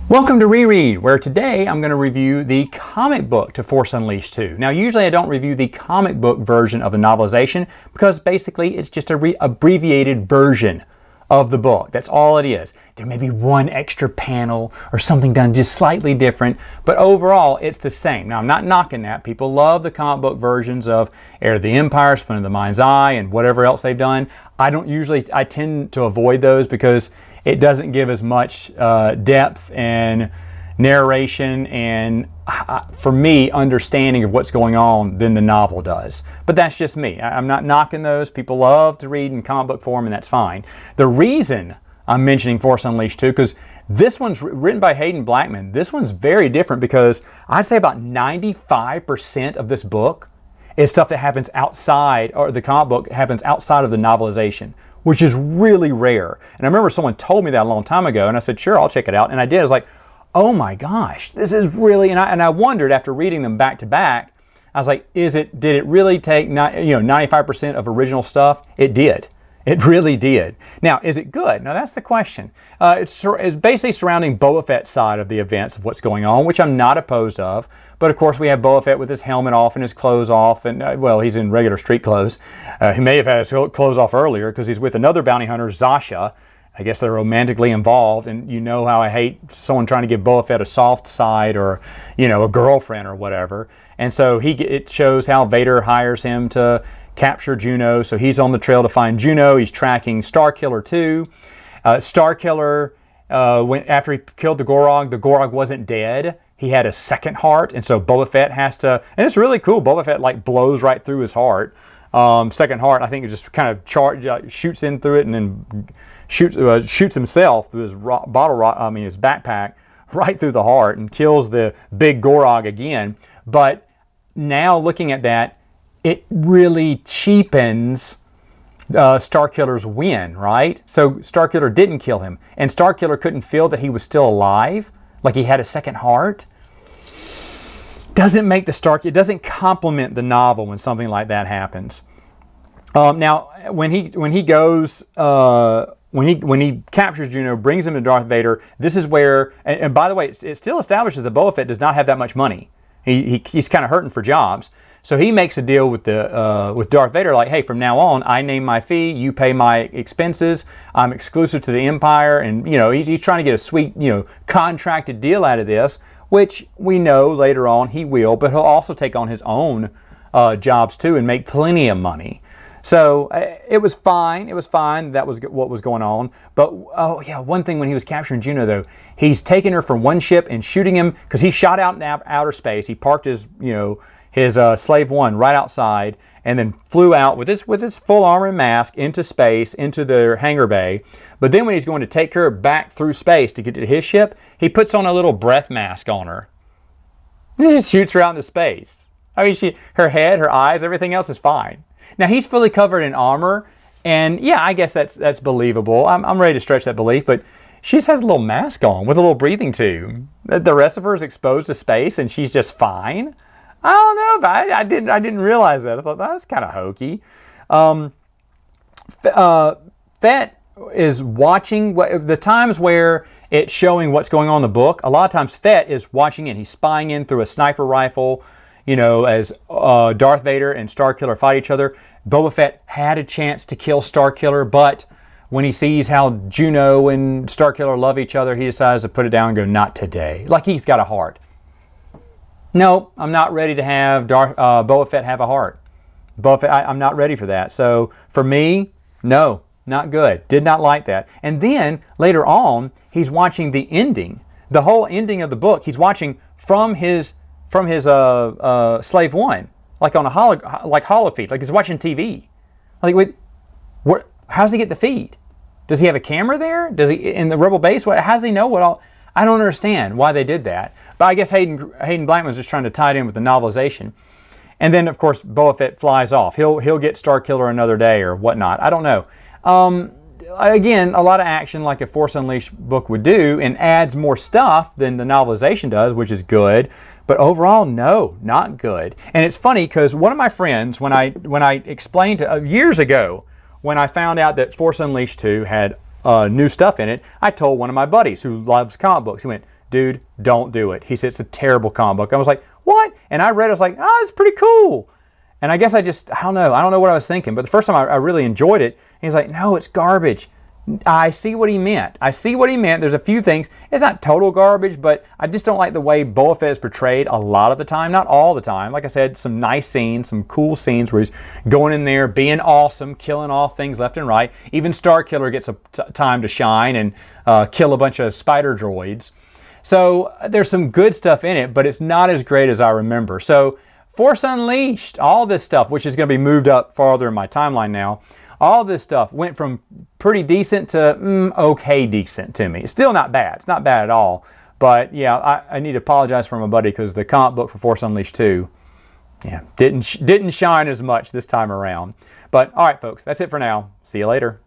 Welcome to Reread, where today I'm going to review the comic book to Force Unleashed 2. Now, usually I don't review the comic book version of the novelization because basically it's just a abbreviated version of the book. That's all it is. There may be one extra panel or something done just slightly different, but overall it's the same. Now, I'm not knocking that. People love the comic book versions of Heir of the Empire, Splinter of the Mind's Eye, and whatever else they've done. I tend to avoid those because it doesn't give as much depth and narration and, for me, understanding of what's going on than the novel does. But that's just me. I'm not knocking those. People love to read in comic book form, and that's fine. The reason I'm mentioning Force Unleashed 2, because this one's written by Haden Blackman. This one's very different because I'd say about 95% of this book is stuff that happens outside, or the comic book happens outside of the novelization, which is really rare. And I remember someone told me that a long time ago, and I said, sure, I'll check it out. And I did. I was like, oh my gosh, this is really, and I wondered after reading them back to back, I was like, did it really take 95% of original stuff? It did. It really did. Now, is it good? Now, that's the question. It's basically surrounding Boba Fett's side of the events of what's going on, which I'm not opposed of. But of course, we have Boba Fett with his helmet off and his clothes off, and well, he's in regular street clothes. He may have had his clothes off earlier because he's with another bounty hunter, Zasha. I guess they're romantically involved, and you know how I hate someone trying to give Boba Fett a soft side or, a girlfriend or whatever. And so it shows how Vader hires him to capture Juno. So he's on the trail to find Juno. He's tracking Starkiller too. Starkiller, after he killed the Gorog wasn't dead. He had a second heart, and so Boba Fett has to, and it's really cool. Boba Fett blows right through his heart. Second heart, I think it just kind of shoots in through it, and then shoots himself through his his backpack right through the heart, and kills the big Gorog again. But now looking at that, it really cheapens Starkiller's win, right? So Starkiller didn't kill him, and Starkiller couldn't feel that he was still alive, like he had a second heart. It doesn't complement the novel when something like that happens. Now, when he captures Juno, brings him to Darth Vader, this is where, and by the way, it still establishes that Boba Fett does not have that much money. He's kind of hurting for jobs. So he makes a deal with Darth Vader, like, hey, from now on, I name my fee, you pay my expenses, I'm exclusive to the Empire, and he's trying to get a sweet, contracted deal out of this, which we know later on he will, but he'll also take on his own jobs too and make plenty of money. So it was fine. It was fine. That was what was going on. But oh yeah, one thing when he was capturing Juno though, he's taking her from one ship and shooting him because he shot out in outer space. He parked his Slave One right outside, and then flew out with his full armor and mask into space, into the hangar bay. But then when he's going to take her back through space to get to his ship, he puts on a little breath mask on her. He just shoots her out into space. I mean, her head, her eyes, everything else is fine. Now he's fully covered in armor, and yeah, I guess that's believable. I'm ready to stretch that belief, but she just has a little mask on with a little breathing tube. The rest of her is exposed to space, and she's just fine. I don't know, but I didn't realize that. I thought that was kind of hokey. Phet is watching the times where it's showing what's going on in the book. A lot of times Phet is watching in. He's spying in through a sniper rifle, as Darth Vader and Starkiller fight each other. Boba Fett had a chance to kill Starkiller, but when he sees how Juno and Starkiller love each other, he decides to put it down and go, not today. Like he's got a heart. No, I'm not ready to have Boba Fett have a heart. Boba Fett, I'm not ready for that. So for me, no, not good. Did not like that. And then later on, he's watching the ending, the whole ending of the book. He's watching from his Slave One, like on a holo feed, like he's watching TV. Like, wait, how does he get the feed? Does he have a camera there? Does he in the Rebel base? How does he know what all? I don't understand why they did that. But I guess Haden Blackman's just trying to tie it in with the novelization. And then, of course, Boba Fett flies off. He'll get Starkiller another day or whatnot. I don't know. Again, a lot of action like a Force Unleashed book would do, and adds more stuff than the novelization does, which is good. But overall, no, not good. And it's funny because one of my friends, when I explained years ago, when I found out that Force Unleashed 2 had new stuff in it, I told one of my buddies who loves comic books. He went, dude, don't do it. He said, it's a terrible comic book. I was like, what? And I read it, I was like, oh, it's pretty cool. And I guess I don't know what I was thinking. But the first time I really enjoyed it, he's like, no, it's garbage. I see what he meant. There's a few things. It's not total garbage, but I just don't like the way Boba Fett is portrayed a lot of the time. Not all the time. Like I said, some nice scenes, some cool scenes where he's going in there, being awesome, killing off things left and right. Even Starkiller gets a time to shine and kill a bunch of spider droids. So there's some good stuff in it, but it's not as great as I remember. So Force Unleashed, all this stuff, which is going to be moved up farther in my timeline now, all this stuff went from pretty decent to okay decent to me. It's still not bad. It's not bad at all. But yeah, I need to apologize for my buddy because the comic book for Force Unleashed 2, yeah, didn't shine as much this time around. But all right, folks, that's it for now. See you later.